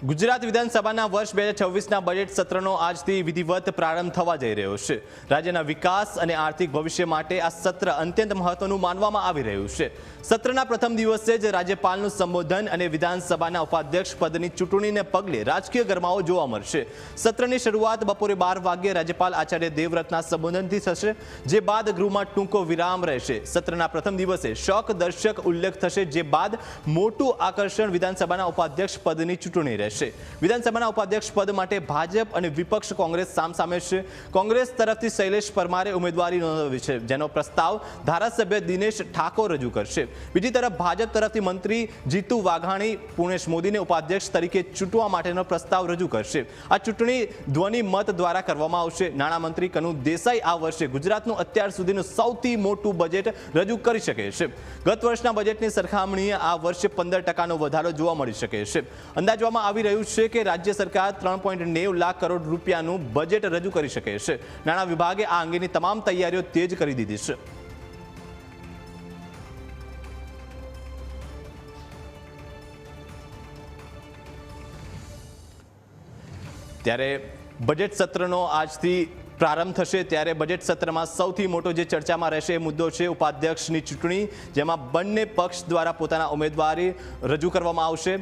ગુજરાત વિધાનસભાના વર્ષ 2026ના બજેટ સત્રનો આજથી વિધિવત પ્રારંભ થવા જઈ રહ્યો છે। રાજ્યના વિકાસ અને આર્થિક ભવિષ્ય માટે આ સત્ર અત્યંત મહત્વનું માનવામાં આવી રહ્યું છે। સત્રના પ્રથમ દિવસે જ રાજ્યપાલનું સંબોધન અને વિધાનસભાના ઉપાધ્યક્ષ પદની ચૂંટણીને પગલે રાજકીય ગરમાવો જોવા મળશે। સત્રની શરૂઆત બપોરે 12 વાગ્યે રાજ્યપાલ આચાર્ય દેવવ્રતના સંબોધનથી થશે, જે બાદ ગૃહમાં ટૂંકો વિરામ રહેશે। સત્રના પ્રથમ દિવસે શોક દર્શક ઉલ્લેખ થશે, જે બાદ મોટું આકર્ષણ વિધાનસભાના ઉપાધ્યક્ષ પદની ચૂંટણી રહેશે। વિધાનસભાના ઉપાધ્યક્ષ પદ માટે ભાજપ અને વિપક્ષ કોંગ્રેસ સામસામે છે। કોંગ્રેસ તરફથી શૈલેષ પરમારે ઉમેદવારી નોંધાવી છે, જેનો પ્રસ્તાવ ધારાસભ્ય દિનેશ ઠાકોર રજૂ કરશે। બીજી તરફ ભાજપ તરફથી મંત્રી જીતુ વાઘાણી પુણેશ મોદીને ઉપાધ્યક્ષ તરીકે ચૂંટવા માટેનો પ્રસ્તાવ રજૂ કરશે। આ ચૂંટણી ધ્વનિ મત દ્વારા કરવામાં આવશે। નાણામંત્રી કનુ દેસાઈ આ વર્ષે ગુજરાતનું અત્યાર સુધીનું સૌથી મોટું બજેટ રજૂ કરી શકે છે। ગત વર્ષના બજેટની સરખામણીએ આ વર્ષે 15% વધારો જોવા મળી શકે છે। અંદાજવામાં આવી રહ્યું છે કે રાજ્ય સરકાર 3.90 લાખ કરોડ રૂપિયાનું બજેટ રજૂ કરી શકે છે। નાણાં વિભાગે આ અંગેની તમામ તૈયારીઓ તેજ કરી દીધી છે। ત્યારે બજેટ સત્રનો આજથી પ્રારંભ થશે, ત્યારે બજેટ સત્રમાં સૌથી મોટો જે ચર્ચામાં રહેશે એ મુદ્દો છે ઉપાધ્યક્ષની ચૂંટણી, જેમાં બંને પક્ષ દ્વારા પોતાના ઉમેદવારી રજૂ કરવામાં આવશે।